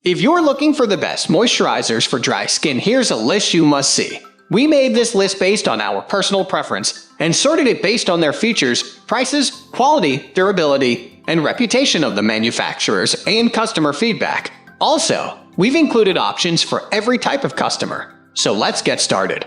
If you're looking for the best moisturizers for dry skin, here's a list you must see. We made this list based on our personal preference and sorted it based on their features, prices, quality, durability, and reputation of the manufacturers and customer feedback. Also, we've included options for every type of customer. So let's get started.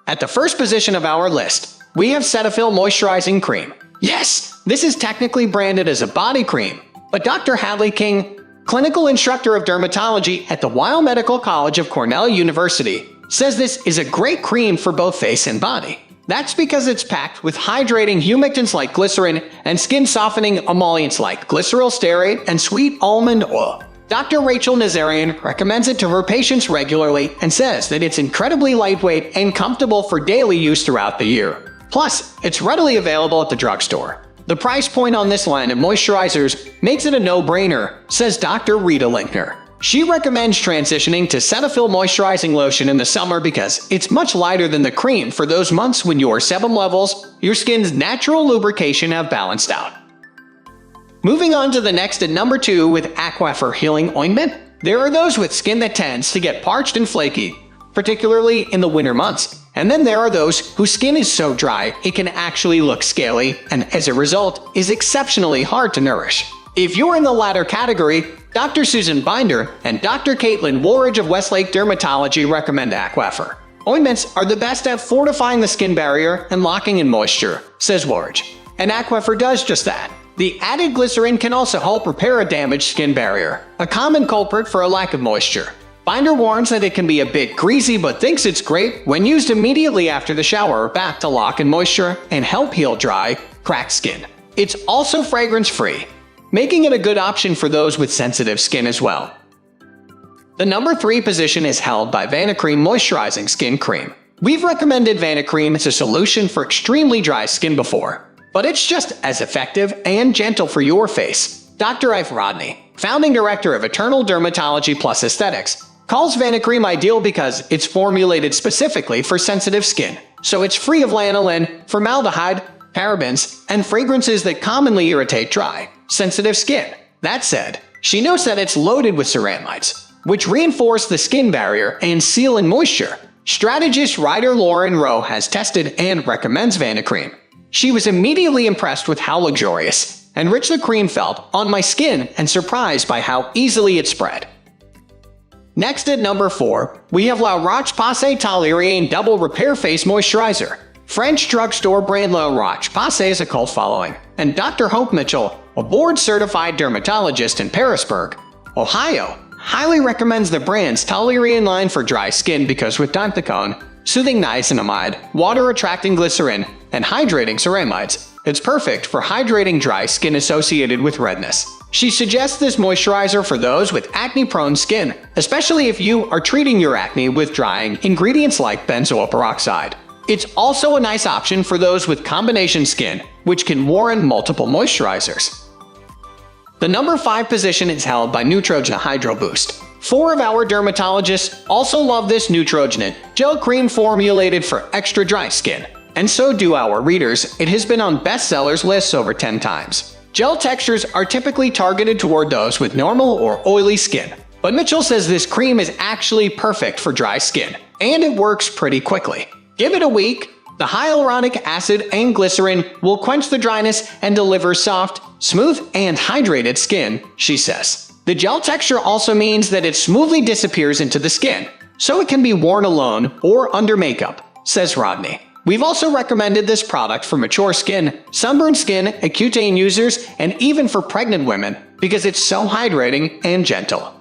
At the first position of our list, we have Cetaphil Moisturizing Cream. Yes, this is technically branded as a body cream, but Dr. Hadley King, clinical instructor of dermatology at the Weill Medical College of Cornell University, says this is a great cream for both face and body. That's because it's packed with hydrating humectants like glycerin and skin-softening emollients like glyceryl stearate and sweet almond oil. Dr. Rachel Nazarian recommends it to her patients regularly and says that it's incredibly lightweight and comfortable for daily use throughout the year. Plus, it's readily available at the drugstore. The price point on this line of moisturizers makes it a no-brainer, says Dr. Rita Linkner. She recommends transitioning to Cetaphil Moisturizing Lotion in the summer because it's much lighter than the cream for those months when your sebum levels, your skin's natural lubrication have balanced out. Moving on to the next at number 2 with Aquaphor Healing Ointment. There are those with skin that tends to get parched and flaky, particularly in the winter months. And then there are those whose skin is so dry it can actually look scaly and as a result is exceptionally hard to nourish. If you're in the latter category, Dr. Susan Binder and Dr. Caitlin Woolridge of Westlake Dermatology recommend Aquaphor. Ointments are the best at fortifying the skin barrier and locking in moisture, says Woolridge. And Aquaphor does just that. The added glycerin can also help repair a damaged skin barrier, a common culprit for a lack of moisture. Binder warns that it can be a bit greasy but thinks it's great when used immediately after the shower or bath to lock in moisture and help heal dry, cracked skin. It's also fragrance-free, making it a good option for those with sensitive skin as well. The number 3 position is held by Vanicream Moisturizing Skin Cream. We've recommended Vanicream as a solution for extremely dry skin before, but it's just as effective and gentle for your face. Dr. Ive Rodney, founding director of Eternal Dermatology Plus Aesthetics, calls Vanicream ideal because it's formulated specifically for sensitive skin, so it's free of lanolin, formaldehyde, parabens, and fragrances that commonly irritate dry, sensitive skin. That said, she notes that it's loaded with ceramides, which reinforce the skin barrier and seal in moisture. Strategist writer Lauren Rowe has tested and recommends Vanicream. She was immediately impressed with how luxurious and rich the cream felt on my skin and surprised by how easily it spread. Next at number 4, we have La Roche Posay Toleriane Double Repair Face Moisturizer. French drugstore brand La Roche Posay is a cult following, and Dr. Hope Mitchell, a board-certified dermatologist in Parisburg, Ohio, highly recommends the brand's Toleriane line for dry skin because with dimethicone, soothing niacinamide, water-attracting glycerin, and hydrating ceramides, it's perfect for hydrating dry skin associated with redness. She suggests this moisturizer for those with acne-prone skin, especially if you are treating your acne with drying ingredients like benzoyl peroxide. It's also a nice option for those with combination skin, which can warrant multiple moisturizers. The number 5 position is held by Neutrogena Hydro Boost. 4 of our dermatologists also love this Neutrogena gel cream formulated for extra dry skin. And so do our readers. It has been on bestsellers lists over 10 times. Gel textures are typically targeted toward those with normal or oily skin. But Mitchell says this cream is actually perfect for dry skin, and it works pretty quickly. Give it a week. The hyaluronic acid and glycerin will quench the dryness and deliver soft, smooth, and hydrated skin, she says. The gel texture also means that it smoothly disappears into the skin, so it can be worn alone or under makeup, says Rodney. We've also recommended this product for mature skin, sunburned skin, Accutane users, and even for pregnant women because it's so hydrating and gentle.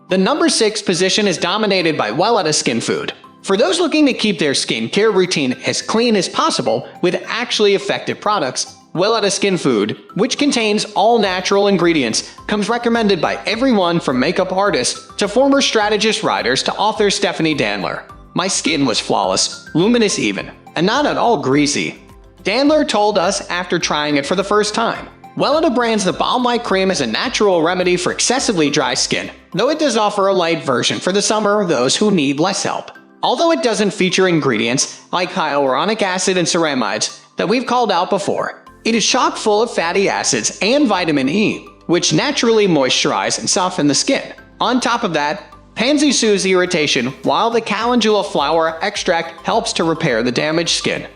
The number 6 position is dominated by Weleda Skin Food. For those looking to keep their skincare routine as clean as possible with actually effective products, Weleda Skin Food, which contains all natural ingredients, comes recommended by everyone from makeup artists to former strategist writers to author Stephanie Danler. My skin was flawless, luminous even, and not at all greasy. Danler told us after trying it for the first time. Weleda brands the balm-like cream as a natural remedy for excessively dry skin, though it does offer a light version for the summer of those who need less help. Although it doesn't feature ingredients like hyaluronic acid and ceramides that we've called out before, it is chock full of fatty acids and vitamin E, which naturally moisturize and soften the skin. On top of that, pansy soothes irritation, while the calendula flower extract helps to repair the damaged skin.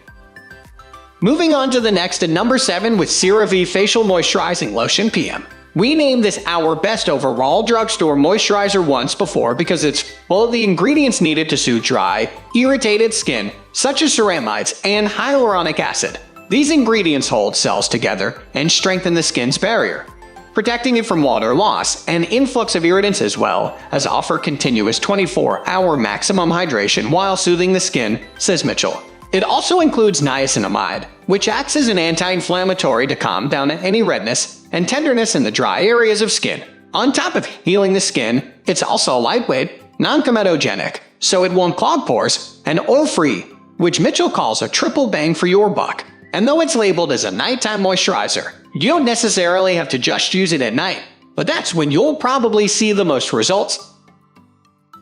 Moving on to the next at number 7 with CeraVe Facial Moisturizing Lotion PM. We named this our best overall drugstore moisturizer once before because it's full of the ingredients needed to soothe dry, irritated skin, such as ceramides and hyaluronic acid. These ingredients hold cells together and strengthen the skin's barrier, protecting it from water loss and influx of irritants, as well as offer continuous 24-hour maximum hydration while soothing the skin, says Mitchell. It also includes niacinamide, which acts as an anti-inflammatory to calm down any redness and tenderness in the dry areas of skin. On top of healing the skin, it's also lightweight, non-comedogenic, so it won't clog pores, and oil-free, which Mitchell calls a triple bang for your buck. And though it's labeled as a nighttime moisturizer, you don't necessarily have to just use it at night, but that's when you'll probably see the most results.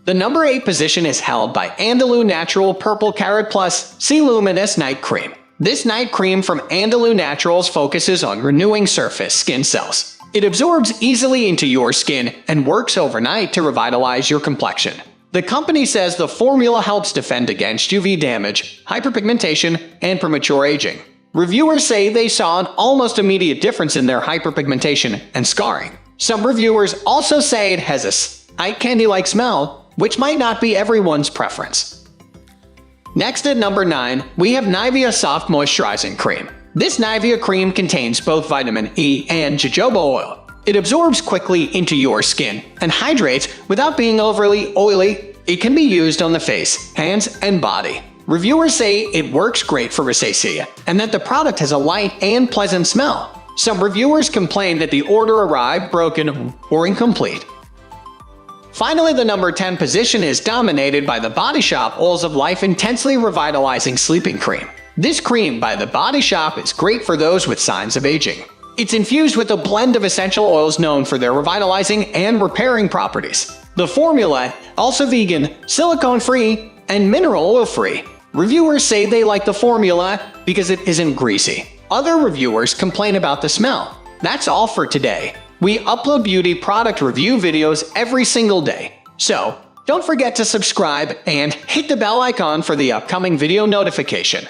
The number 8 position is held by Andalou Natural Purple Carrot Plus C Luminous Night Cream. This night cream from Andalou Naturals focuses on renewing surface skin cells. It absorbs easily into your skin and works overnight to revitalize your complexion. The company says the formula helps defend against UV damage, hyperpigmentation, and premature aging. Reviewers say they saw an almost immediate difference in their hyperpigmentation and scarring. Some reviewers also say it has a eye candy-like smell, which might not be everyone's preference. Next at number 9, we have Nivea Soft Moisturizing Cream. This Nivea cream contains both vitamin E and jojoba oil. It absorbs quickly into your skin and hydrates without being overly oily. It can be used on the face, hands, and body. Reviewers say it works great for rosacea and that the product has a light and pleasant smell. Some reviewers complained that the order arrived broken or incomplete. Finally, the number 10 position is dominated by the Body Shop Oils of Life Intensely Revitalizing Sleeping Cream. This cream by the Body Shop is great for those with signs of aging. It's infused with a blend of essential oils known for their revitalizing and repairing properties. The formula, also vegan, silicone-free, and mineral oil-free. Reviewers say they like the formula because it isn't greasy. Other reviewers complain about the smell. That's all for today. We upload beauty product review videos every single day, so don't forget to subscribe and hit the bell icon for the upcoming video notification.